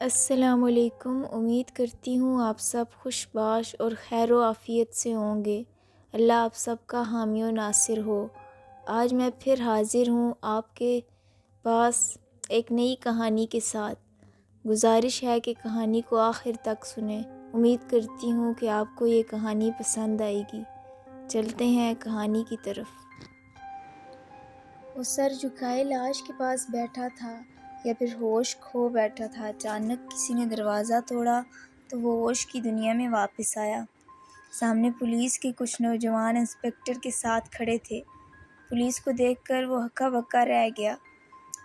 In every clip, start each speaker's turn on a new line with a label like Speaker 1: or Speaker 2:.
Speaker 1: السلام علیکم۔ امید کرتی ہوں آپ سب خوش باش اور خیر و عافیت سے ہوں گے۔ اللہ آپ سب کا حامی و ناصر ہو۔ آج میں پھر حاضر ہوں آپ کے پاس ایک نئی کہانی کے ساتھ۔ گزارش ہے کہ کہانی کو آخر تک سنیں۔ امید کرتی ہوں کہ آپ کو یہ کہانی پسند آئے گی۔ چلتے ہیں کہانی کی طرف۔ وہ سر جھکائے لاش کے پاس بیٹھا تھا یا پھر ہوش کھو بیٹھا تھا۔ اچانک کسی نے دروازہ توڑا تو وہ ہوش کی دنیا میں واپس آیا۔ سامنے پولیس کے کچھ نوجوان انسپکٹر کے ساتھ کھڑے تھے۔ پولیس کو دیکھ کر وہ ہکا بکا رہ گیا۔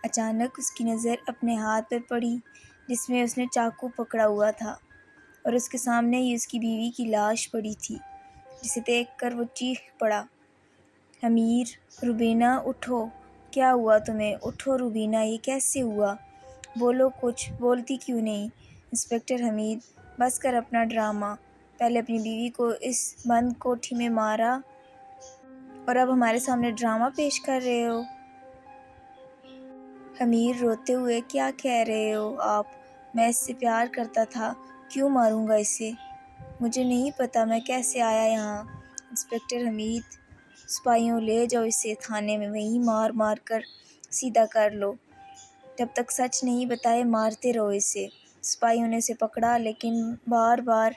Speaker 1: اچانک اس کی نظر اپنے ہاتھ پر پڑی جس میں اس نے چاقو پکڑا ہوا تھا، اور اس کے سامنے ہی اس کی بیوی کی لاش پڑی تھی، جسے دیکھ کر وہ چیخ پڑا، امیر، روبینہ اٹھو، کیا ہوا تمہیں؟ اٹھو روبینہ، یہ کیسے ہوا؟ بولو کچھ، بولتی کیوں نہیں؟ انسپکٹر حمید، بس کر اپنا ڈرامہ، پہلے اپنی بیوی کو اس بند کوٹھی میں مارا اور اب ہمارے سامنے ڈرامہ پیش کر رہے ہو؟ امیر روتے ہوئے، کیا کہہ رہے ہو آپ؟ میں اس سے پیار کرتا تھا، کیوں ماروں گا اسے؟ مجھے نہیں پتا میں کیسے آیا یہاں۔ انسپکٹر حمید، سپاہیوں لے جاؤ اسے تھانے میں، وہیں مار مار کر سیدھا کر لو، جب تک سچ نہیں بتائے مارتے رہو اسے۔ سپاہیوں نے اسے پکڑا، لیکن بار بار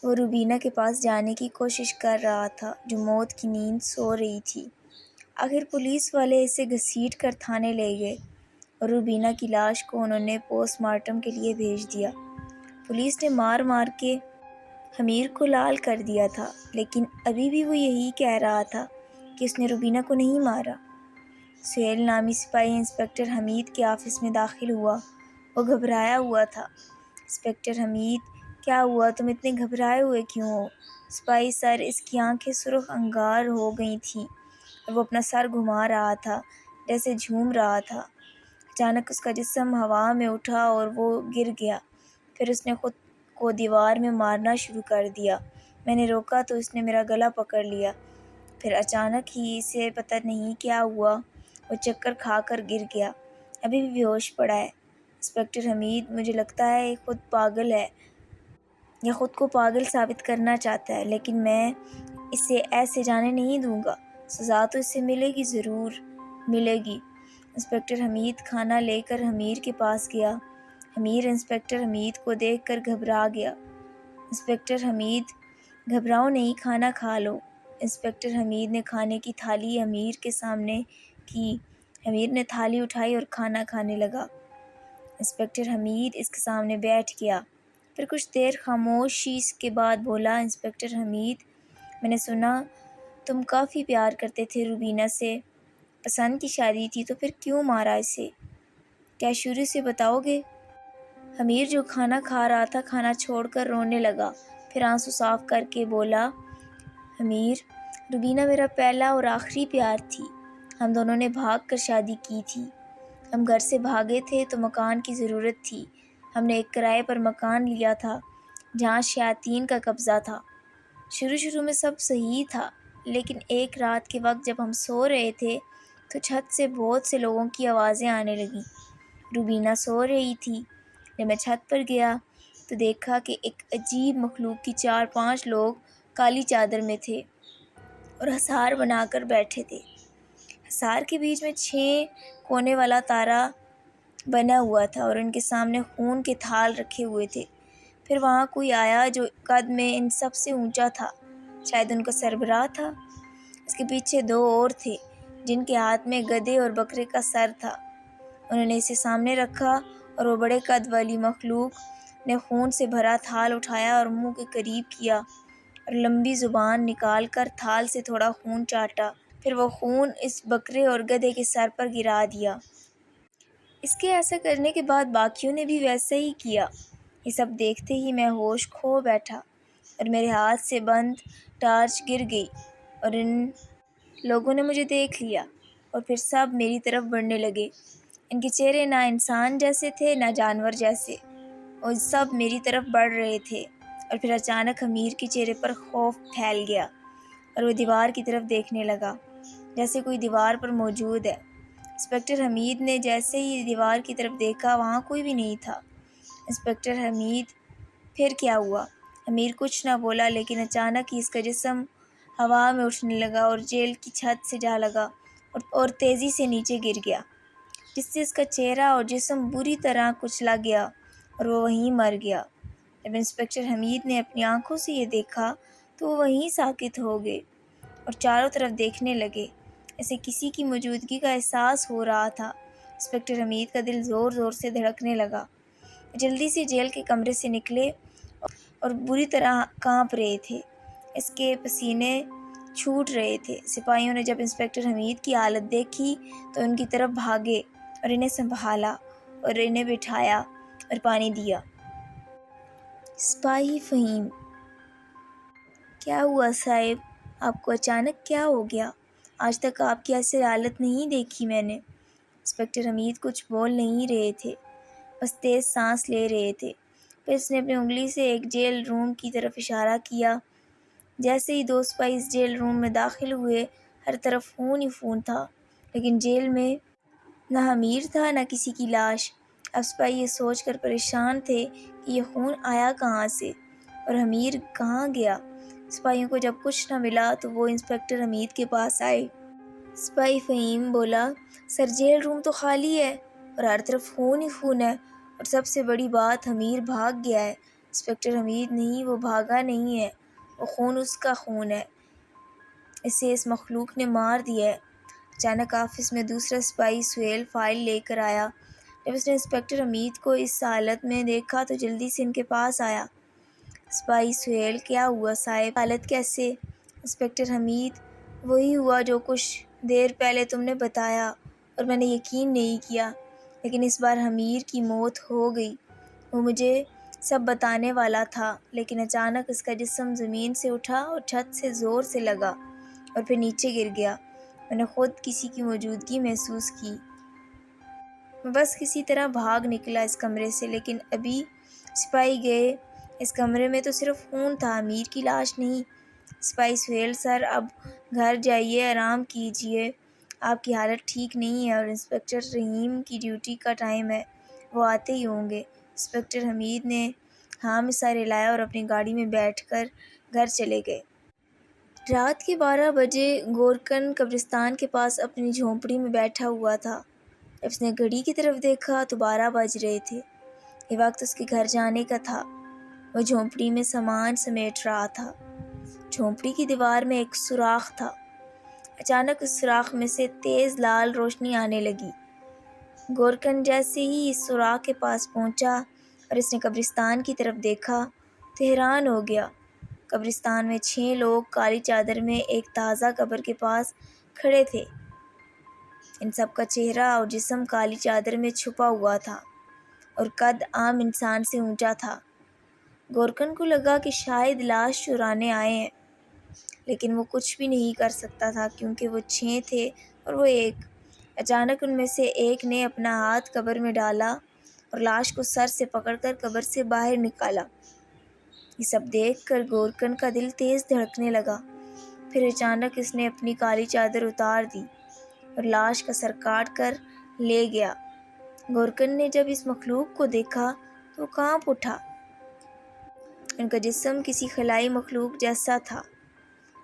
Speaker 1: وہ روبینہ کے پاس جانے کی کوشش کر رہا تھا جو موت کی نیند سو رہی تھی۔ آخر پولیس والے اسے گھسیٹ کر تھانے لے گئے اور روبینہ کی لاش کو انہوں نے پوسٹ مارٹم کے لیے بھیج دیا۔ پولیس نے مار مار کے امیر کو لال کر دیا تھا، لیکن ابھی بھی وہ یہی کہہ رہا تھا کہ اس نے روبینہ کو نہیں مارا۔ سہیل نامی سپاہی انسپکٹر حمید کے آفس میں داخل ہوا۔ وہ گھبرایا ہوا تھا۔ انسپکٹر حمید، کیا ہوا؟ تم اتنے گھبرائے ہوئے کیوں ہو؟ سپاہی سر، اس کی آنکھیں سرخ انگار ہو گئی تھیں اور وہ اپنا سر گھما رہا تھا جیسے جھوم رہا تھا۔ اچانک اس کا جسم ہوا میں اٹھا اور وہ گر گیا۔ پھر اس نے خود کو دیوار میں مارنا شروع کر دیا۔ میں نے روکا تو اس نے میرا گلا پکڑ لیا۔ پھر اچانک ہی اسے پتہ نہیں کیا ہوا، وہ چکر کھا کر گر گیا، ابھی بھی بے ہوش پڑا ہے۔ انسپکٹر حمید، مجھے لگتا ہے یہ خود پاگل ہے یا خود کو پاگل ثابت کرنا چاہتا ہے، لیکن میں اسے ایسے جانے نہیں دوں گا۔ سزا تو اسے ملے گی، ضرور ملے گی۔ انسپکٹر حمید کھانا لے کر امیر کے پاس گیا۔ امیر انسپکٹر حمید کو دیکھ کر گھبرا گیا۔ انسپکٹر حمید، گھبراؤ نہیں، کھانا کھا لو۔ انسپکٹر حمید نے کھانے کی تھالی امیر کے سامنے کی۔ امیر نے تھالی اٹھائی اور کھانا کھانے لگا۔ انسپکٹر حمید اس کے سامنے بیٹھ گیا۔ پھر کچھ دیر خاموشی کے بعد بولا، انسپکٹر حمید، میں نے سنا تم کافی پیار کرتے تھے روبینہ سے، پسند کی شادی تھی، تو پھر کیوں مارا اسے؟ کیا شروع سے بتاؤ گے؟ امیر جو کھانا کھا رہا تھا کھانا چھوڑ کر رونے لگا، پھر آنسو صاف کر کے بولا، امیر، روبینہ میرا پہلا اور آخری پیار تھی۔ ہم دونوں نے بھاگ کر شادی کی تھی۔ ہم گھر سے بھاگے تھے تو مکان کی ضرورت تھی۔ ہم نے ایک کرائے پر مکان لیا تھا جہاں شیاطین کا قبضہ تھا۔ شروع میں سب صحیح تھا، لیکن ایک رات کے وقت جب ہم سو رہے تھے تو چھت سے بہت سے لوگوں کی آوازیں آنے لگیں۔ روبینہ سو رہی تھی۔ جب میں چھت پر گیا تو دیکھا کہ ایک عجیب مخلوق کی 4-5 لوگ کالی چادر میں تھے اور حصار بنا کر بیٹھے تھے۔ حصار کے بیچ میں 6 کونے والا تارا بنا ہوا تھا اور ان کے سامنے خون کے تھال رکھے ہوئے تھے۔ پھر وہاں کوئی آیا جو قد میں ان سب سے اونچا تھا، شاید ان کا سربراہ تھا۔ اس کے پیچھے 2 اور تھے جن کے ہاتھ میں گدھے اور بکرے کا سر تھا۔ انہوں نے اسے سامنے رکھا اور وہ بڑے قد والی مخلوق نے خون سے بھرا تھال اٹھایا اور منہ کے قریب کیا اور لمبی زبان نکال کر تھال سے تھوڑا خون چاٹا، پھر وہ خون اس بکرے اور گدھے کے سر پر گرا دیا۔ اس کے ایسا کرنے کے بعد باقیوں نے بھی ویسا ہی کیا۔ یہ سب دیکھتے ہی میں ہوش کھو بیٹھا اور میرے ہاتھ سے بند ٹارچ گر گئی اور ان لوگوں نے مجھے دیکھ لیا اور پھر سب میری طرف بڑھنے لگے۔ ان کے چہرے نہ انسان جیسے تھے نہ جانور جیسے، اور سب میری طرف بڑھ رہے تھے۔ اور پھر اچانک امیر کے چہرے پر خوف پھیل گیا اور وہ دیوار کی طرف دیکھنے لگا جیسے کوئی دیوار پر موجود ہے۔ انسپکٹر حمید نے جیسے ہی دیوار کی طرف دیکھا وہاں کوئی بھی نہیں تھا۔ انسپکٹر حمید: پھر کیا ہوا؟ امیر کچھ نہ بولا، لیکن اچانک ہی اس کا جسم ہوا میں اٹھنے لگا اور جیل کی چھت سے جا لگا اور تیزی سے نیچے گر گیا، جس سے اس کا چہرہ اور جسم بری طرح کچلا گیا اور وہ وہیں مر گیا۔ جب انسپکٹر حمید نے اپنی آنکھوں سے یہ دیکھا تو وہ وہیں ساکت ہو گئے اور چاروں طرف دیکھنے لگے، اسے کسی کی موجودگی کا احساس ہو رہا تھا۔ انسپکٹر حمید کا دل زور زور سے دھڑکنے لگا۔ جلدی سے جیل کے کمرے سے نکلے اور بری طرح کانپ رہے تھے، اس کے پسینے چھوٹ رہے تھے۔ سپاہیوں نے جب انسپکٹر حمید کی حالت دیکھی تو ان کی طرف بھاگے اور انہیں سنبھالا اور انہیں بٹھایا اور پانی دیا۔ سپاہی فہیم: کیا ہوا صاحب؟ آپ کو اچانک کیا ہو گیا؟ آج تک آپ کی ایسی حالت نہیں دیکھی میں نے۔ انسپکٹر حمید کچھ بول نہیں رہے تھے، بس تیز سانس لے رہے تھے۔ پھر اس نے اپنی انگلی سے ایک جیل روم کی طرف اشارہ کیا۔ جیسے ہی دو سپاہی اس جیل روم میں داخل ہوئے، ہر طرف خون ہی خون تھا، لیکن جیل میں نہ امیر تھا نہ کسی کی لاش۔ اب سپاہی یہ سوچ کر پریشان تھے کہ یہ خون آیا کہاں سے اور امیر کہاں گیا۔ سپاہیوں کو جب کچھ نہ ملا تو وہ انسپکٹر حمید کے پاس آئے۔ سپاہی فہیم بولا: سر، جیل روم تو خالی ہے اور ہر طرف خون ہی خون ہے، اور سب سے بڑی بات، امیر بھاگ گیا ہے۔ انسپکٹر حمید: نہیں، وہ بھاگا نہیں ہے، وہ خون اس کا خون ہے، اسے اس مخلوق نے مار دیا ہے۔ اچانک آفس میں دوسرا سپاہی سہیل فائل لے کر آیا۔ جب اس نے انسپکٹر حمید کو اس حالت میں دیکھا تو جلدی سے ان کے پاس آیا۔ سپاہی سہیل: کیا ہوا صاحب؟ حالت کیسے؟ انسپکٹر حمید: وہی ہوا جو کچھ دیر پہلے تم نے بتایا اور میں نے یقین نہیں کیا، لیکن اس بار امیر کی موت ہو گئی۔ وہ مجھے سب بتانے والا تھا، لیکن اچانک اس کا جسم زمین سے اٹھا اور چھت سے زور سے لگا اور پھر نیچے گر گیا۔ میں نے خود کسی کی موجودگی محسوس کی۔ میں بس کسی طرح بھاگ نکلا اس کمرے سے، لیکن ابھی سپاہی گئے، اس کمرے میں تو صرف خون تھا، امیر کی لاش نہیں۔ سپاہی سہیل: سر، اب گھر جائیے، آرام کیجیے، آپ کی حالت ٹھیک نہیں ہے اور انسپکٹر رحیم کی ڈیوٹی کا ٹائم ہے، وہ آتے ہی ہوں گے۔ انسپکٹر حمید نے ہاں میں سر ہلایا اور اپنی گاڑی میں بیٹھ کر گھر چلے گئے۔ رات کے 12 بجے گورکن قبرستان کے پاس اپنی جھونپڑی میں بیٹھا ہوا تھا۔ جب اس نے گھڑی کی طرف دیکھا تو 12 بج رہے تھے، یہ وقت اس کے گھر جانے کا تھا۔ وہ جھونپڑی میں سامان سمیٹ رہا تھا۔ جھونپڑی کی دیوار میں ایک سوراخ تھا۔ اچانک اس سوراخ میں سے تیز لال روشنی آنے لگی۔ گورکن جیسے ہی اس سوراخ کے پاس پہنچا اور اس نے قبرستان کی طرف دیکھا تو حیران ہو گیا۔ قبرستان میں 6 لوگ کالی چادر میں ایک تازہ قبر کے پاس کھڑے تھے۔ ان سب کا چہرہ اور جسم کالی چادر میں چھپا ہوا تھا اور قد عام انسان سے اونچا تھا۔ گورکن کو لگا کہ شاید لاش چرانے آئے ہیں، لیکن وہ کچھ بھی نہیں کر سکتا تھا کیونکہ وہ 6 تھے اور وہ ایک۔ اچانک ان میں سے ایک نے اپنا ہاتھ قبر میں ڈالا اور لاش کو سر سے پکڑ کر قبر سے باہر نکالا۔ یہ سب دیکھ کر گورکن کا دل تیز دھڑکنے لگا۔ پھر اچانک اس نے اپنی کالی چادر اتار دی اور لاش کا سر کاٹ کر لے گیا۔ گورکن نے جب اس مخلوق کو دیکھا تو وہ کانپ اٹھا۔ ان کا جسم کسی خلائی مخلوق جیسا تھا۔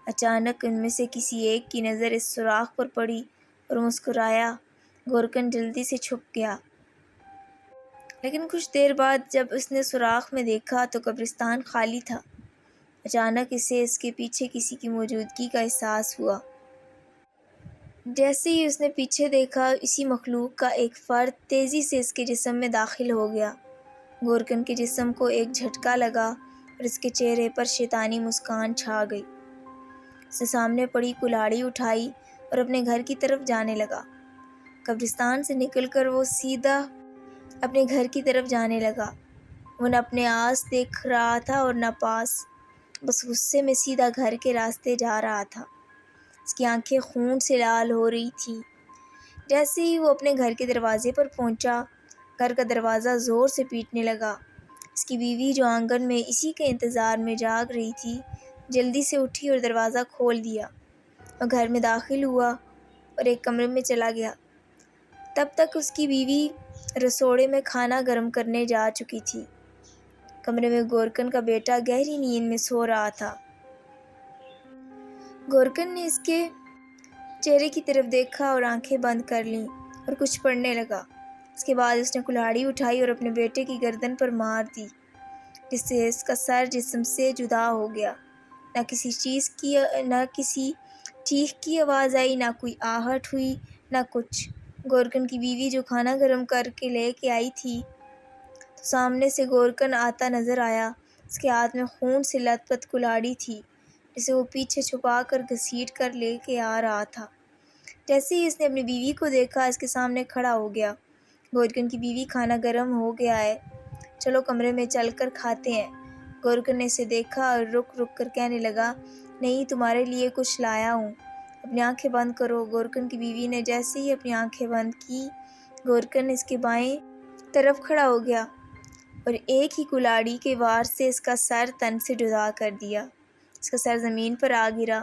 Speaker 1: اچانک ان میں سے کسی ایک کی نظر اس سوراخ پر پڑی اور مسکرایا۔ گورکن جلدی سے چھپ گیا، لیکن کچھ دیر بعد جب اس نے سوراخ میں دیکھا تو قبرستان خالی تھا۔ اچانک اسے اس کے پیچھے کسی کی موجودگی کا احساس ہوا۔ جیسے ہی اس نے پیچھے دیکھا، اسی مخلوق کا ایک فرد تیزی سے اس کے جسم میں داخل ہو گیا۔ گورکن کے جسم کو ایک جھٹکا لگا اور اس کے چہرے پر شیطانی مسکان چھا گئی۔ اس نے سامنے پڑی کلاڑی اٹھائی اور اپنے گھر کی طرف جانے لگا۔ قبرستان سے نکل کر وہ سیدھا اپنے گھر کی طرف جانے لگا۔ وہ نہ اپنے آس دیکھ رہا تھا اور نہ پاس، بس غصے میں سیدھا گھر کے راستے جا رہا تھا۔ اس کی آنکھیں خون سے لال ہو رہی تھیں۔ جیسے ہی وہ اپنے گھر کے دروازے پر پہنچا، گھر کا دروازہ زور سے پیٹنے لگا۔ اس کی بیوی جو آنگن میں اسی کے انتظار میں جاگ رہی تھی، جلدی سے اٹھی اور دروازہ کھول دیا۔ وہ گھر میں داخل ہوا اور ایک کمرے میں چلا گیا۔ تب تک اس کی بیوی رسوڑے میں کھانا گرم کرنے جا چکی تھی۔ کمرے میں گورکن کا بیٹا گہری نیند میں سو رہا تھا۔ گورکن نے اس کے چہرے کی طرف دیکھا اور آنکھیں بند کر لیں اور کچھ پڑھنے لگا۔ اس کے بعد اس نے کلاڑی اٹھائی اور اپنے بیٹے کی گردن پر مار دی، جس سے اس کا سر جسم سے جدا ہو گیا۔ نہ کسی چیخ کی آواز آئی، نہ کوئی آہٹ ہوئی، نہ کچھ۔ گورکن کی بیوی جو کھانا گرم کر کے لے کے آئی تھی تو سامنے سے گورکن آتا نظر آیا۔ اس کے ہاتھ میں خون سے لت پت کلاڑی تھی، جسے وہ پیچھے چھپا کر گھسیٹ کر لے کے آ رہا تھا۔ جیسے ہی اس نے اپنی بیوی کو دیکھا، اس کے سامنے کھڑا ہو گیا۔ گورکن کی بیوی، کھانا گرم ہو گیا ہے، چلو کمرے میں چل کر کھاتے ہیں۔ گورکن نے اسے دیکھا اور رک رک کر کہنے لگا، نہیں، تمہارے لیے کچھ لایا ہوں، اپنی آنکھیں بند کرو۔ گورکن کی بیوی نے جیسے ہی اپنی آنکھیں بند کی، گورکن اس کے بائیں طرف کھڑا ہو گیا اور ایک ہی کلاڑی کے وار سے اس کا سر تن سے جدا کر دیا۔ اس کا سر زمین پر آ گرا۔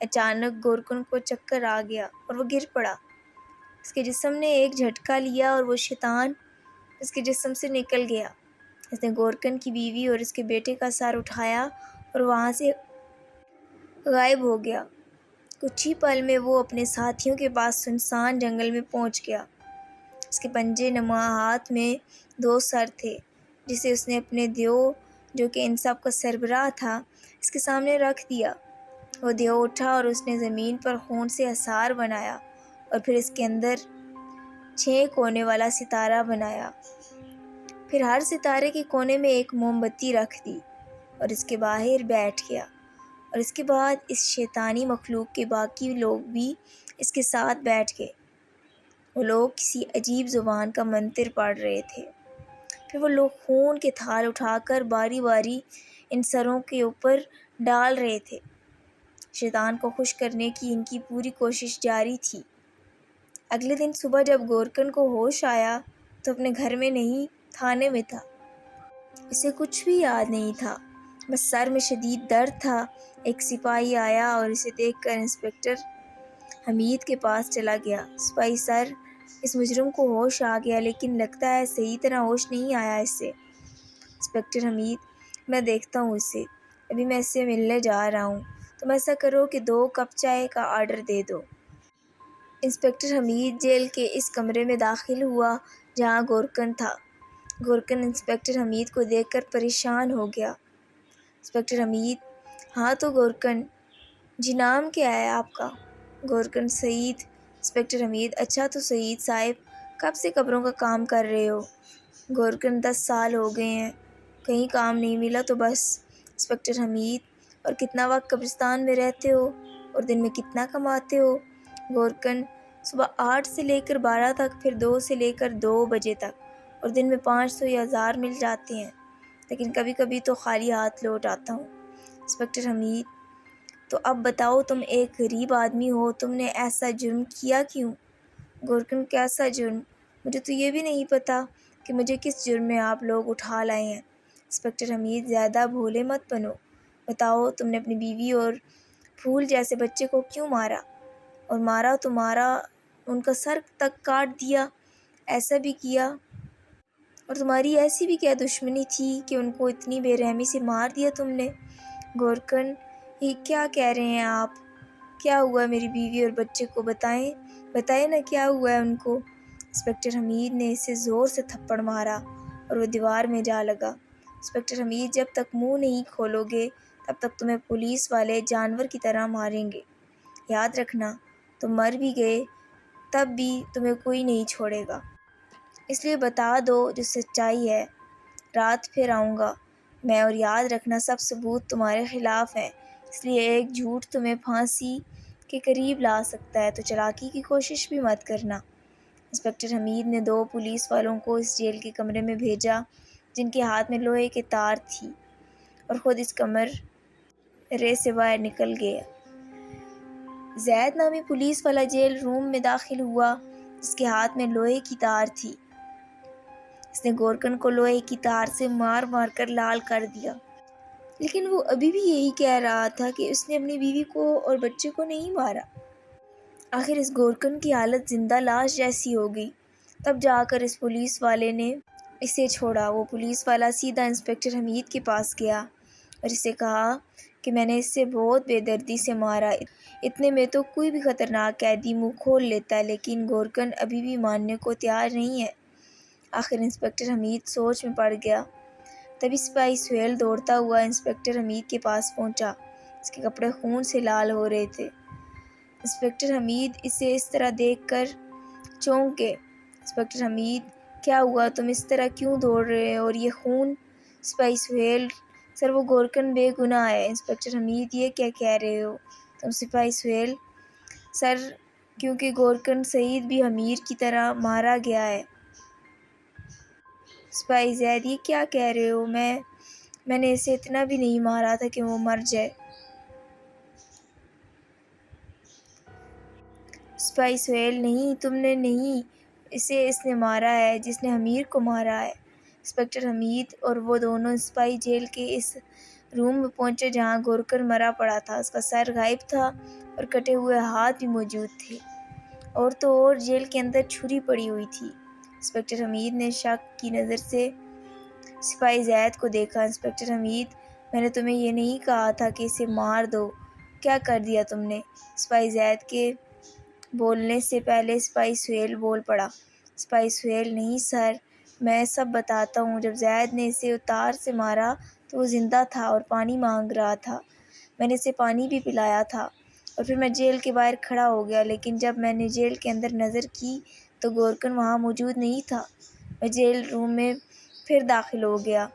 Speaker 1: اچانک گورکن کو چکر آ گیا اور وہ گر پڑا۔ اس کے جسم نے ایک جھٹکا لیا اور وہ شیطان اس کے جسم سے نکل گیا۔ اس نے گورکن کی بیوی اور اس کے بیٹے کا سر اٹھایا اور وہاں سے غائب ہو گیا۔ کچھ ہی پل میں وہ اپنے ساتھیوں کے پاس سنسان جنگل میں پہنچ گیا۔ اس کے پنجے نما ہاتھ میں 2 سر تھے، جسے اس نے اپنے دیو، جو کہ ان سب کا سربراہ تھا، اس کے سامنے رکھ دیا۔ وہ دیو اٹھا اور اس نے زمین پر خون سے آثار بنایا اور پھر اس کے اندر 6 کونے والا ستارہ بنایا۔ پھر ہر ستارے کے کونے میں ایک موم بتی رکھ دی اور اس کے باہر بیٹھ گیا۔ اور اس کے بعد اس شیطانی مخلوق کے باقی لوگ بھی اس کے ساتھ بیٹھ گئے۔ وہ لوگ کسی عجیب زبان کا منتر پڑھ رہے تھے۔ پھر وہ لوگ خون کے تھال اٹھا کر باری باری ان سروں کے اوپر ڈال رہے تھے۔ شیطان کو خوش کرنے کی ان کی پوری کوشش جاری تھی۔ اگلے دن صبح جب گورکن کو ہوش آیا تو اپنے گھر میں نہیں، تھانے میں تھا۔ اسے کچھ بھی یاد نہیں تھا، بس سر میں شدید درد تھا۔ ایک سپاہی آیا اور اسے دیکھ کر انسپکٹر حمید کے پاس چلا گیا۔ سپاہی سر، اس مجرم کو ہوش آ گیا، لیکن لگتا ہے صحیح طرح ہوش نہیں آیا اس سے۔ انسپکٹر حمید، میں دیکھتا ہوں اسے، ابھی میں اس سے ملنے جا رہا ہوں۔ تم ایسا کرو کہ 2 کپ چائے کا آرڈر دے دو۔ انسپکٹر حمید جیل کے اس کمرے میں داخل ہوا جہاں گورکن تھا۔ گورکن انسپکٹر حمید کو دیکھ کر پریشان ہو گیا۔ انسپکٹر حمید، ہاں تو گورکن جی، نام کیا ہے آپ کا؟ گورکن، سعید۔ انسپکٹر حمید، اچھا تو سعید صاحب، کب سے قبروں کا کام کر رہے ہو؟ گورکن، 10 سال ہو گئے ہیں، کہیں کام نہیں ملا تو بس۔ انسپکٹر حمید، اور کتنا وقت قبرستان میں رہتے ہو اور دن میں کتنا کماتے ہو؟ گورکن، صبح 8 سے لے کر 12 تک، پھر 2 سے لے کر 2 بجے تک، اور دن میں 500 یا 1000 مل جاتے ہیں، لیکن کبھی کبھی تو خالی ہاتھ لوٹ آتا ہوں۔ انسپکٹر حمید، تو اب بتاؤ، تم ایک غریب آدمی ہو، تم نے ایسا جرم کیا کیوں؟ گورکن، کیسا جرم؟ مجھے تو یہ بھی نہیں پتا کہ مجھے کس جرم میں آپ لوگ اٹھا لائے ہیں۔ انسپکٹر حمید، زیادہ بھولے مت بنو، بتاؤ تم نے اپنی بیوی اور پھول جیسے بچے کو کیوں مارا؟ اور مارا تو مارا، ان کا سر تک کاٹ دیا، ایسا بھی کیا؟ اور تمہاری ایسی بھی کیا دشمنی تھی کہ ان کو اتنی بے رحمی سے مار دیا تم نے؟ گورکن، یہ کیا کہہ رہے ہیں آپ؟ کیا ہوا میری بیوی اور بچے کو؟ بتائیں نا، کیا ہوا ہے ان کو؟ انسپکٹر حمید نے اسے زور سے تھپڑ مارا اور وہ دیوار میں جا لگا۔ انسپکٹر حمید، جب تک منہ نہیں کھولو گے تب تک تمہیں پولیس والے جانور کی طرح ماریں گے۔ یاد رکھنا، تم مر بھی گئے تب بھی تمہیں کوئی نہیں چھوڑے گا، اس لیے بتا دو جو سچائی ہے۔ رات پھر آؤں گا میں، اور یاد رکھنا سب ثبوت تمہارے خلاف ہیں، اس لیے ایک جھوٹ تمہیں پھانسی کے قریب لا سکتا ہے، تو چالاکی کی کوشش بھی مت کرنا۔ انسپکٹر حمید نے 2 پولیس والوں کو اس جیل کے کمرے میں بھیجا جن کے ہاتھ میں لوہے کی تار تھی، اور خود اس کمرے سے باہر نکل گئے۔ زید نامی پولیس والا جیل روم میں داخل ہوا جس کے ہاتھ میں لوہے کی تار تھی۔ اس نے گورکن کو لوہے کی تار سے مار مار کر لال کر دیا، لیکن وہ ابھی بھی یہی کہہ رہا تھا کہ اس نے اپنی بیوی کو اور بچے کو نہیں مارا۔ آخر اس گورکن کی حالت زندہ لاش جیسی ہو گئی۔ تب جا کر اس پولیس والے نے اسے چھوڑا۔ وہ پولیس والا سیدھا انسپکٹر حمید کے پاس گیا اور اسے کہا کہ میں نے اسے بہت بے دردی سے مارا۔ اتنے میں تو کوئی بھی خطرناک قیدی منہ کھول لیتا ہے، لیکن گورکن ابھی بھی ماننے کو تیار نہیں ہے۔ آخر انسپکٹر حمید سوچ میں پڑ گیا۔ تبھی سپاہی سہیل دوڑتا ہوا انسپکٹر حمید کے پاس پہنچا۔ اس کے کپڑے خون سے لال ہو رہے تھے۔ انسپکٹر حمید اسے اس طرح دیکھ کر چونک گئے۔ انسپکٹر حمید، کیا ہوا؟ تم اس طرح کیوں دوڑ رہے ہو اور یہ خون؟ سپاہی سہیل، سر وہ گورکن بے گناہ ہے۔ انسپکٹر حمید، یہ کیا کہہ رہے ہو تم؟ سپاہی سہیل، سر کیونکہ گورکن سعید بھی امیر کی طرح مارا گیا ہے۔ سپاہی زید، یہ کیا کہہ رہے ہو؟ میں نے اسے اتنا بھی نہیں مارا تھا کہ وہ مر جائے۔ سپاہی سہیل، نہیں، تم نے نہیں، اسے اس نے مارا ہے جس نے امیر کو مارا ہے۔ انسپکٹر حمید اور وہ دونوں سپاہی جیل کے اس روم میں پہنچے جہاں گورکن مرا پڑا تھا۔ اس کا سر غائب تھا اور کٹے ہوئے ہاتھ بھی موجود تھے، اور تو اور جیل کے اندر چھری پڑی ہوئی تھی۔ انسپکٹر حمید نے شک کی نظر سے سپاہی زید کو دیکھا۔ انسپکٹر حمید، میں نے تمہیں یہ نہیں کہا تھا کہ اسے مار دو؟ کیا کر دیا تم نے؟ سپاہی زید کے بولنے سے پہلے سپاہی سہیل بول پڑا۔ سپاہی سہیل، نہیں سر، میں سب بتاتا ہوں۔ جب زید نے اسے تار سے مارا تو وہ زندہ تھا اور پانی مانگ رہا تھا۔ میں نے اسے پانی بھی پلایا تھا اور پھر میں جیل کے باہر کھڑا ہو گیا، لیکن جب میں نے جیل کے اندر نظر کی تو گورکن وہاں موجود نہیں تھا۔ میں جیل روم میں پھر داخل ہو گیا،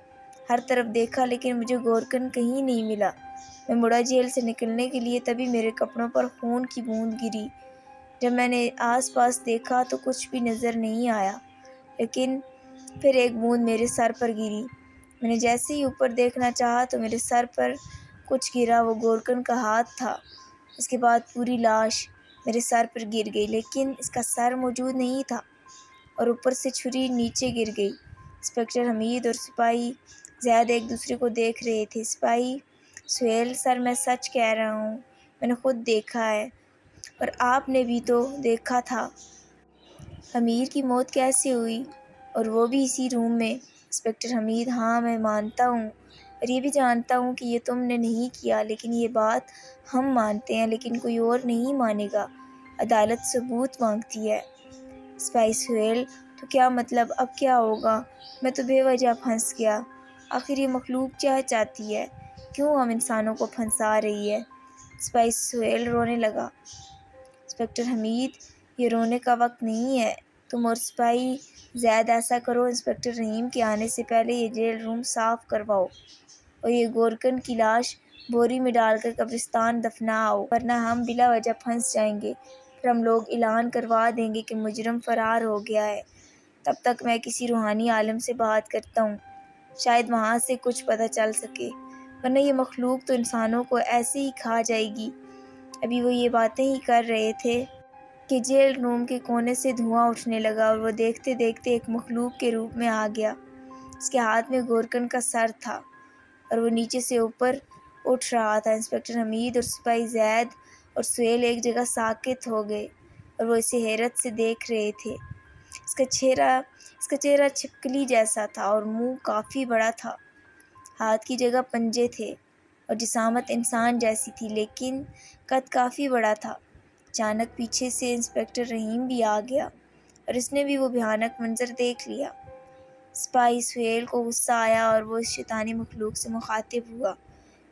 Speaker 1: ہر طرف دیکھا، لیکن مجھے گورکن کہیں نہیں ملا۔ میں مڑا جیل سے نکلنے کے لیے، تبھی میرے کپڑوں پر خون کی بوند گری۔ جب میں نے آس پاس دیکھا تو کچھ بھی نظر نہیں آیا، لیکن پھر ایک بوند میرے سر پر گری۔ میں نے جیسے ہی اوپر دیکھنا چاہا تو میرے سر پر کچھ گرا۔ وہ گورکن کا ہاتھ تھا۔ اس کے بعد پوری لاش میرے سر پر گر گئی، لیکن اس کا سر موجود نہیں تھا اور اوپر سے چھری نیچے گر گئی۔ انسپکٹر حمید اور سپاہی زید ایک دوسرے کو دیکھ رہے تھے۔ سپاہی سہیل، سر میں سچ کہہ رہا ہوں، میں نے خود دیکھا ہے، اور آپ نے بھی تو دیکھا تھا۔ امیر کی موت کیسے ہوئی، اور وہ بھی اسی روم میں؟ انسپکٹر حمید، ہاں میں مانتا ہوں، اور یہ بھی جانتا ہوں کہ یہ تم نے نہیں کیا، لیکن یہ بات ہم مانتے ہیں، لیکن کوئی اور نہیں مانے گا۔ عدالت ثبوت مانگتی ہے۔ سپاہی سہیل، تو کیا مطلب؟ اب کیا ہوگا؟ میں تو بے وجہ پھنس گیا۔ آخر یہ مخلوق کیا چاہتی ہے؟ کیوں ہم انسانوں کو پھنسا رہی ہے؟ سپاہی سہیل رونے لگا۔ انسپکٹر حمید، یہ رونے کا وقت نہیں ہے۔ تم اور سپاہی زید ایسا کرو، انسپکٹر رحیم کے آنے سے پہلے یہ جیل روم صاف کرواؤ اور یہ گورکن کی لاش بوری میں ڈال کر قبرستان دفناؤ، ورنہ ہم بلا وجہ پھنس جائیں گے۔ پھر ہم لوگ اعلان کروا دیں گے کہ مجرم فرار ہو گیا ہے۔ تب تک میں کسی روحانی عالم سے بات کرتا ہوں، شاید وہاں سے کچھ پتہ چل سکے، ورنہ یہ مخلوق تو انسانوں کو ایسے ہی کھا جائے گی۔ ابھی وہ یہ باتیں ہی کر رہے تھے کہ جیل روم کے کونے سے دھواں اٹھنے لگا اور وہ دیکھتے دیکھتے ایک مخلوق کے روپ میں آ گیا۔ اس کے ہاتھ میں گورکن کا سر تھا اور وہ نیچے سے اوپر اٹھ رہا تھا۔ انسپکٹر حمید اور سپاہی زید اور سہیل ایک جگہ ساکت ہو گئے اور وہ اسے حیرت سے دیکھ رہے تھے۔ اس کا چہرہ چھپکلی جیسا تھا اور منہ کافی بڑا تھا۔ ہاتھ کی جگہ پنجے تھے اور جسامت انسان جیسی تھی، لیکن قد کافی بڑا تھا۔ اچانک پیچھے سے انسپکٹر رحیم بھی آ گیا اور اس نے بھی وہ بھیانک منظر دیکھ لیا۔ سپاہی سہیل کو غصہ آیا اور وہ اس شیطانی مخلوق سے مخاطب ہوا،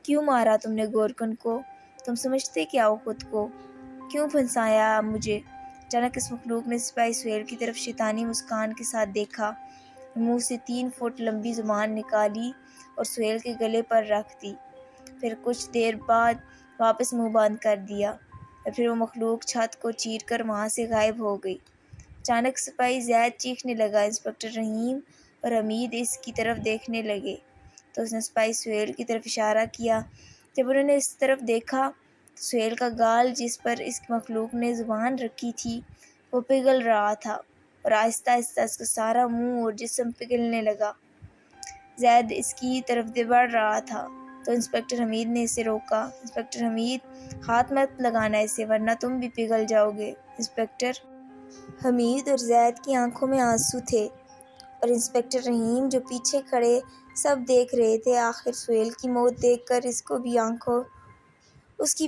Speaker 1: کیوں مارا تم نے گورکن کو؟ تم سمجھتے کیا ہو خود کو؟ کیوں پھنسایا مجھے؟ اچانک اس مخلوق نے سپاہی سہیل کی طرف شیطانی مسکان کے ساتھ دیکھا، منہ سے 3 فٹ لمبی زبان نکالی اور سہیل کے گلے پر رکھ دی، پھر کچھ دیر بعد واپس منہ بند کر دیا، اور پھر وہ مخلوق چھت کو چیر کر وہاں سے غائب ہو گئی۔ اچانک سپاہی زید چیخنے لگا۔ انسپکٹر رحیم اور حمید اس کی طرف دیکھنے لگے تو اس نے سپاہی سہیل کی طرف اشارہ کیا۔ جب انہوں نے اس طرف دیکھا تو سہیل کا گال، جس پر اس مخلوق نے زبان رکھی تھی، وہ پگھل رہا تھا اور آہستہ آہستہ اس کا سارا منہ اور جسم پگھلنے لگا۔ زید اس کی طرف بڑھ رہا تھا تو انسپکٹر حمید نے اسے روکا۔ انسپکٹر حمید، ہاتھ مت لگانا اسے، ورنہ تم بھی پگھل جاؤ گے۔ انسپکٹر حمید اور زید کی آنکھوں میں آنسو تھے اور انسپکٹر رحیم جو پیچھے کھڑے سب دیکھ رہے تھے۔ آخر سہیل کی موت دیکھ کر اس کی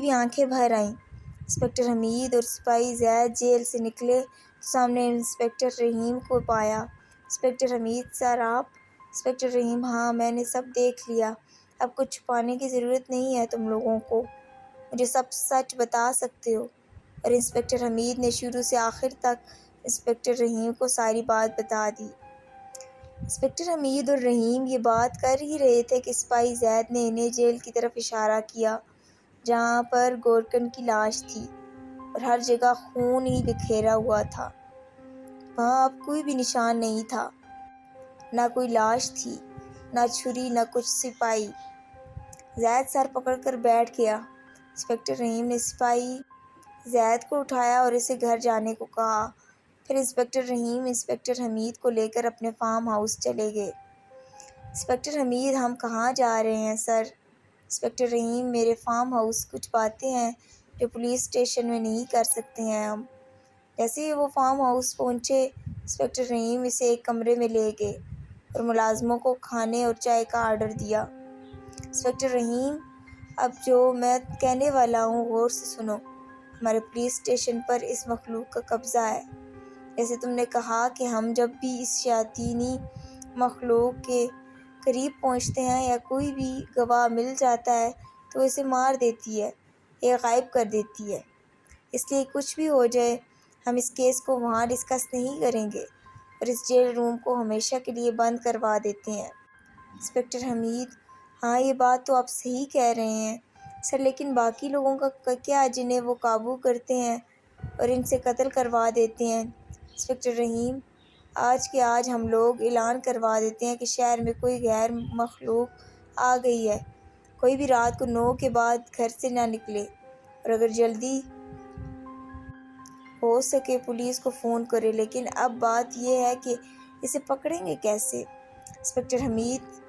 Speaker 1: بھی آنکھیں بھر آئیں۔ انسپکٹر حمید اور سپاہی زید جیل سے نکلے تو سامنے انسپکٹر رحیم کو پایا۔ انسپکٹر حمید سر آپ؟ انسپکٹر رحیم ہاں میں نے سب دیکھ لیا، اب کچھ چھپانے کی ضرورت نہیں ہے تم لوگوں کو، مجھے سب سچ بتا سکتے ہو۔ اور انسپکٹر حمید نے شروع سے آخر تک انسپکٹر رحیم کو ساری بات بتا دی۔ انسپکٹر حمید اور رحیم یہ بات کر ہی رہے تھے کہ سپاہی زید نے انہیں جیل کی طرف اشارہ کیا جہاں پر گورکن کی لاش تھی اور ہر جگہ خون ہی بکھیرا ہوا تھا۔ وہاں اب کوئی بھی نشان نہیں تھا، نہ کوئی لاش تھی، نہ چھری، نہ کچھ۔ سپاہی زید سر پکڑ کر بیٹھ گیا۔ انسپکٹر رحیم نے سپاہی زید کو اٹھایا اور اسے گھر جانے کو کہا۔ پھر انسپکٹر رحیم انسپکٹر حمید کو لے کر اپنے فارم ہاؤس چلے گئے۔ انسپکٹر حمید ہم کہاں جا رہے ہیں سر؟ انسپکٹر رحیم میرے فارم ہاؤس، کچھ باتیں ہیں جو پولیس اسٹیشن میں نہیں کر سکتے ہیں ہم۔ جیسے ہی وہ فارم ہاؤس پہنچے انسپکٹر رحیم اسے ایک کمرے میں لے گئے اور ملازموں کو کھانے اور چائے کا آرڈر دیا۔ انسپکٹر رحیم اب جو میں کہنے والا ہوں غور سے سنو۔ ہمارے پولیس اسٹیشن پر اس مخلوق کا قبضہ ہے۔ جیسے تم نے کہا کہ ہم جب بھی اس شیاطینی مخلوق کے قریب پہنچتے ہیں یا کوئی بھی گواہ مل جاتا ہے تو وہ اسے مار دیتی ہے یا غائب کر دیتی ہے، اس لیے کچھ بھی ہو جائے ہم اس کیس کو وہاں ڈسکس نہیں کریں گے اور اس جیل روم کو ہمیشہ کے لیے بند کروا دیتے ہیں۔ انسپکٹر حمید ہاں یہ بات تو آپ صحیح کہہ رہے ہیں سر، لیکن باقی لوگوں کا کیا جنہیں وہ قابو کرتے ہیں اور ان سے قتل کروا دیتے ہیں؟ انسپکٹر رحیم آج کے آج ہم لوگ اعلان کروا دیتے ہیں کہ شہر میں کوئی غیر مخلوق آ گئی ہے، کوئی بھی رات کو 9 کے بعد گھر سے نہ نکلے اور اگر جلدی ہو سکے پولیس کو فون کرے۔ لیکن اب بات یہ ہے کہ اسے پکڑیں گے کیسے؟ انسپکٹر حمید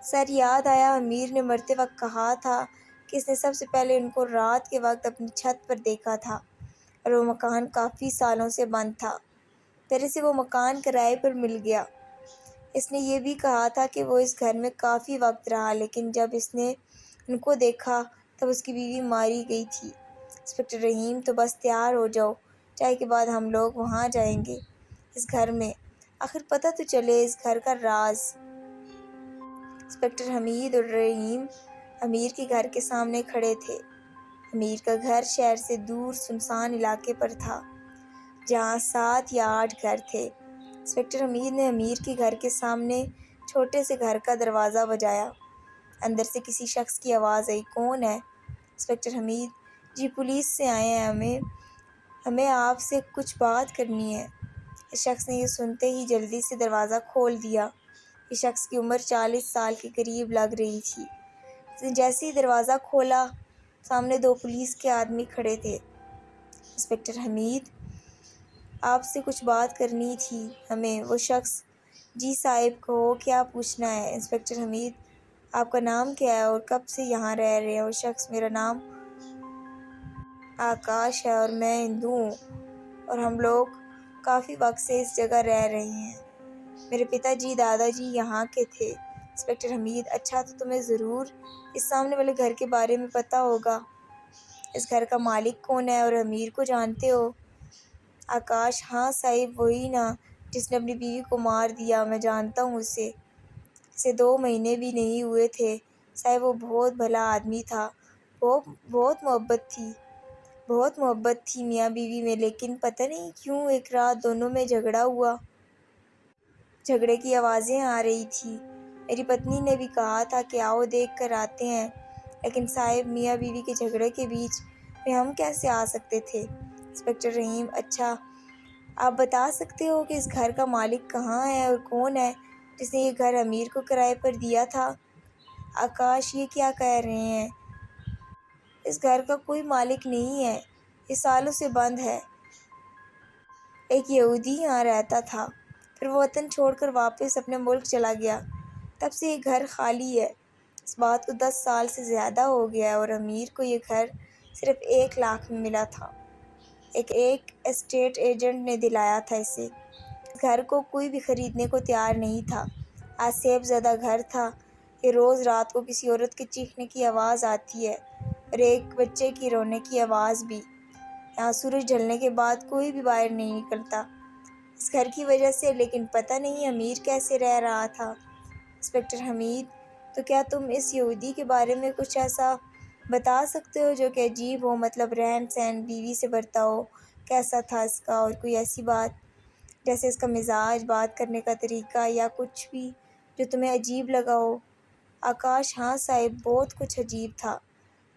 Speaker 1: سر یاد آیا امیر نے مرتے وقت کہا تھا کہ اس نے سب سے پہلے ان کو رات کے وقت اپنی چھت پر دیکھا تھا اور وہ مکان کافی سالوں سے بند تھا، پھر اسے وہ مکان کرائے پر مل گیا۔ اس نے یہ بھی کہا تھا کہ وہ اس گھر میں کافی وقت رہا لیکن جب اس نے ان کو دیکھا تب اس کی بیوی ماری گئی تھی۔ انسپکٹر رحیم تو بس تیار ہو جاؤ، چائے کے بعد ہم لوگ وہاں جائیں گے اس گھر میں، آخر پتہ تو چلے اس گھر کا راز۔ انسپکٹر حمید اور رحیم امیر کے گھر کے سامنے کھڑے تھے۔ امیر کا گھر شہر سے دور سنسان علاقے پر تھا جہاں 7 یا 8 گھر تھے۔ انسپکٹر حمید نے امیر کے گھر کے سامنے چھوٹے سے گھر کا دروازہ بجایا۔ اندر سے کسی شخص کی آواز آئی، کون ہے؟ انسپکٹر حمید جی پولیس سے آئے ہیں، ہمیں آپ سے کچھ بات کرنی ہے۔ اس شخص نے یہ سنتے ہی جلدی سے دروازہ کھول دیا۔ اس شخص کی عمر 40 سال کے قریب لگ رہی تھی۔ اس نے جیسے ہی دروازہ کھولا سامنے 2 پولیس کے آدمی کھڑے تھے۔ انسپکٹر حمید آپ سے کچھ بات کرنی تھی ہمیں۔ وہ شخص جی صاحب کہو کیا پوچھنا ہے؟ انسپکٹر حمید آپ کا نام کیا ہے اور کب سے یہاں رہ رہے ہیں؟ وہ شخص میرا نام آکاش ہے اور میں ہندو ہوں اور ہم لوگ کافی وقت سے اس جگہ رہ رہے ہیں، میرے پتا جی دادا جی یہاں کے تھے۔ انسپکٹر حمید اچھا تو تمہیں ضرور اس سامنے والے گھر کے بارے میں پتہ ہوگا، اس گھر کا مالک کون ہے اور امیر کو جانتے ہو؟ آکاش ہاں صاحب وہی نا جس نے اپنی بیوی کو مار دیا، میں جانتا ہوں اسے 2 مہینے بھی نہیں ہوئے تھے صاحب، وہ بہت بھلا آدمی تھا، بہت محبت تھی میاں بیوی میں، لیکن پتہ نہیں کیوں ایک رات دونوں میں جھگڑا ہوا، جھگڑے کی آوازیں آ رہی تھی، میری پتنی نے بھی کہا تھا کہ آؤ دیکھ کر آتے ہیں، لیکن صاحب میاں بیوی کے جھگڑے کے بیچ میں ہم کیسے آ سکتے تھے؟ انسپکٹر رحیم اچھا آپ بتا سکتے ہو کہ اس گھر کا مالک کہاں ہے اور کون ہے جس نے یہ گھر امیر کو کرائے پر دیا تھا؟ آکاش یہ کیا کہہ رہے ہیں، اس گھر کا کوئی مالک نہیں ہے، یہ سالوں سے بند ہے، ایک یہودی یہاں رہتا تھا، پھر وہ وطن چھوڑ کر واپس اپنے ملک چلا گیا، تب سے یہ گھر خالی ہے، اس بات کو 10 سال سے زیادہ ہو گیا ہے اور امیر کو یہ گھر صرف 1 لاکھ میں ملا تھا۔ ایک اسٹیٹ ایجنٹ نے دلایا تھا اسے۔ اس گھر کو کوئی بھی خریدنے کو تیار نہیں تھا۔ آصف زدہ گھر تھا کہ روز رات کو کسی عورت کے چیخنے کی آواز آتی ہے اور ایک بچے کی رونے کی آواز بھی۔ یہاں سورج ڈھلنے کے بعد کوئی بھی باہر نہیں نکلتا اس گھر کی وجہ سے، لیکن پتہ نہیں امیر کیسے رہ رہا تھا۔ انسپکٹر حمید، تو کیا تم اس یہودی کے بارے میں کچھ ایسا بتا سکتے ہو جو کہ عجیب ہو، مطلب رہن سہن، بیوی سے برتاؤ کیسا تھا اس کا، اور کوئی ایسی بات جیسے اس کا مزاج، بات کرنے کا طریقہ یا کچھ بھی جو تمہیں عجیب لگا ہو؟ آکاش: ہاں صاحب، بہت کچھ عجیب تھا۔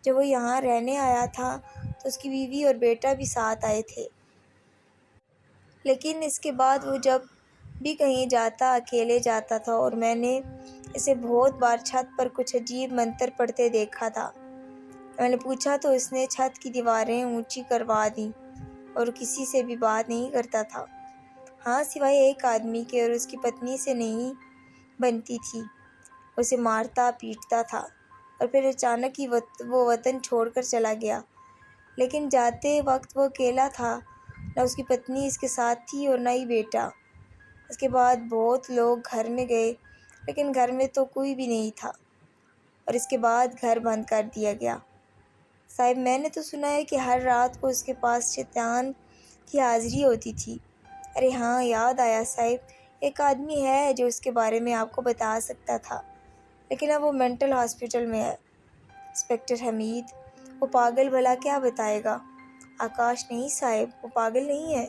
Speaker 1: جب وہ یہاں رہنے آیا تھا تو اس کی بیوی اور بیٹا بھی ساتھ آئے تھے، لیکن اس کے بعد وہ جب بھی کہیں جاتا اکیلے جاتا تھا، اور میں نے اسے بہت بار چھت پر کچھ عجیب منتر پڑھتے دیکھا تھا۔ میں نے پوچھا تو اس نے چھت کی دیواریں اونچی کروا دیں اور کسی سے بھی بات نہیں کرتا تھا، ہاں سوائے ایک آدمی کے، اور اس کی پتنی سے نہیں بنتی تھی۔ اسے مارتا پیٹتا تھا اور پھر اچانک ہی وہ وطن چھوڑ کر چلا گیا، لیکن جاتے وقت وہ اکیلا تھا، نہ اس کی پتنی اس کے ساتھ تھی اور نہ ہی بیٹا۔ اس کے بعد بہت لوگ گھر میں گئے، لیکن گھر میں تو کوئی بھی نہیں تھا، اور اس کے بعد گھر بند کر دیا گیا۔ صاحب: میں نے تو سنا ہے کہ ہر رات کو اس کے پاس شیطان کی حاضری ہوتی تھی۔ ارے ہاں، یاد آیا صاحب، ایک آدمی ہے جو اس کے بارے میں آپ کو بتا سکتا تھا، لیکن اب وہ مینٹل ہاسپٹل میں ہے۔ انسپکٹر حمید: وہ پاگل بھلا کیا بتائے گا؟ آکاش: نہیں صاحب، وہ پاگل نہیں ہے،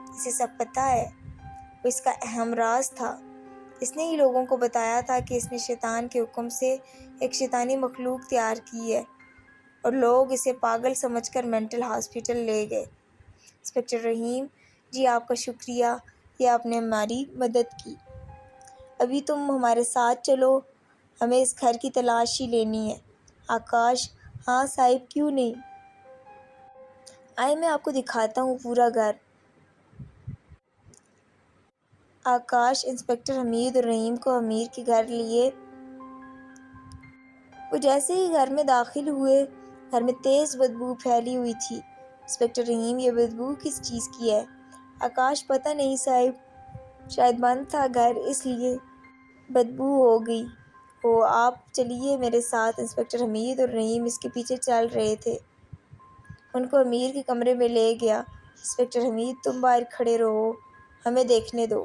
Speaker 1: اسے سب پتہ ہے، وہ اس کا اہم راز تھا۔ اس نے ہی لوگوں کو بتایا تھا کہ اس نے شیطان کے حکم سے ایک شیطانی مخلوق تیار کی ہے، اور لوگ اسے پاگل سمجھ کر مینٹل ہاسپٹل لے گئے۔ انسپکٹر رحیم: جی آپ کا شکریہ، یہ آپ نے ہماری مدد کی۔ ابھی تم ہمارے ساتھ چلو، ہمیں اس گھر کی تلاشی لینی ہے۔ آکاش: ہاں صاحب، کیوں نہیں، آئیں میں آپ کو دکھاتا ہوں پورا گھر۔ آکاش انسپکٹر حمید اور رحیم کو امیر کے گھر لیے۔ وہ جیسے ہی گھر میں داخل ہوئے، گھر میں تیز بدبو پھیلی ہوئی تھی۔ انسپکٹر رحیم: یہ بدبو کس چیز کی ہے؟ آکاش: پتہ نہیں صاحب، شاید بند تھا گھر، اس لیے بدبو ہو گئی ہو۔ آپ چلیے میرے ساتھ۔ انسپکٹر حمید اور رحیم اس کے پیچھے چل رہے تھے۔ ان کو امیر کے کمرے میں لے گیا۔ انسپکٹر حمید: تم باہر کھڑے رہو، ہمیں دیکھنے دو۔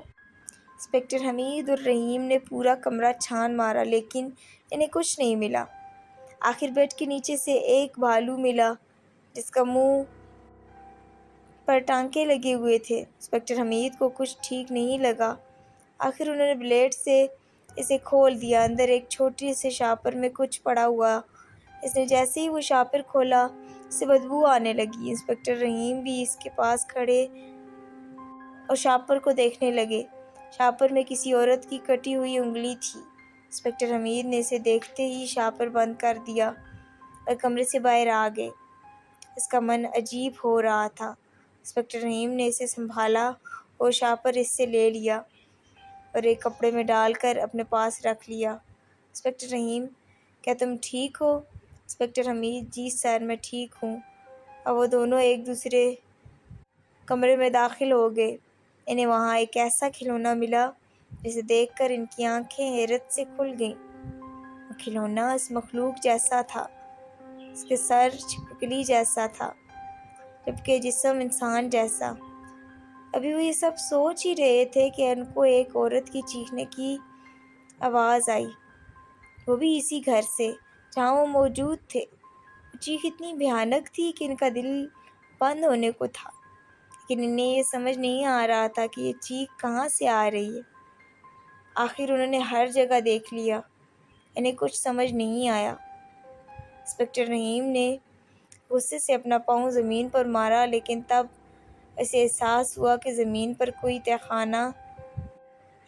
Speaker 1: انسپکٹر حمید اور رحیم نے پورا کمرہ چھان مارا، لیکن انہیں کچھ نہیں ملا۔ آخر بیڈ کے نیچے سے ایک بھالو ملا جس کا منہ پر ٹانکے لگے ہوئے تھے۔ انسپکٹر حمید کو کچھ ٹھیک نہیں لگا۔ آخر انہوں نے بلیڈ سے اسے کھول دیا۔ اندر ایک چھوٹے سے شاپر میں کچھ پڑا ہوا۔ اس نے جیسے ہی وہ شاپر کھولا، اس سے بدبو آنے لگی۔ انسپکٹر رحیم بھی اس کے پاس کھڑے اور شاپر کو دیکھنے لگے۔ شاپر میں کسی عورت کی کٹی ہوئی انگلی تھی۔ انسپکٹر حمید نے اسے دیکھتے ہی شاپر بند کر دیا اور کمرے سے باہر آ گئے۔ اس کا من عجیب ہو رہا تھا۔ انسپکٹر رحیم نے اسے سنبھالا اور شاپر اس سے لے لیا اور ایک کپڑے میں ڈال کر اپنے پاس رکھ لیا۔ انسپکٹر رحیم: کیا تم ٹھیک ہو؟ انسپکٹر حمید: جی سر، میں ٹھیک ہوں۔ اب وہ دونوں ایک دوسرے کمرے میں داخل ہو گئے۔ انہیں وہاں ایک ایسا کھلونا ملا جسے دیکھ کر ان کی آنکھیں حیرت سے کھل گئیں۔ وہ کھلونا اس مخلوق جیسا تھا، اس کے سر چھپکلی جیسا تھا، جبکہ جسم انسان جیسا۔ ابھی وہ یہ سب سوچ ہی رہے تھے کہ ان کو ایک عورت کی چیخنے کی آواز آئی، وہ بھی اسی گھر سے جہاں وہ موجود تھے۔ وہ چیخ اتنی بھیانک تھی کہ ان کا دل بند ہونے کو تھا، لیکن انہیں یہ سمجھ نہیں آ رہا تھا کہ یہ چیخ کہاں سے آ رہی ہے۔ آخر انہوں نے ہر جگہ دیکھ لیا، انہیں کچھ سمجھ نہیں آیا۔ انسپکٹر رحیم نے غصے سے اپنا پاؤں زمین پر مارا، لیکن تب اسے احساس ہوا کہ زمین پر کوئی تہہ خانہ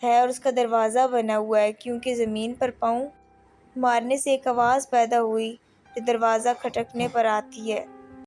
Speaker 1: ہے اور اس کا دروازہ بنا ہوا ہے، کیونکہ زمین پر پاؤں مارنے سے ایک آواز پیدا ہوئی جو دروازہ کھٹکنے پر آتی ہے۔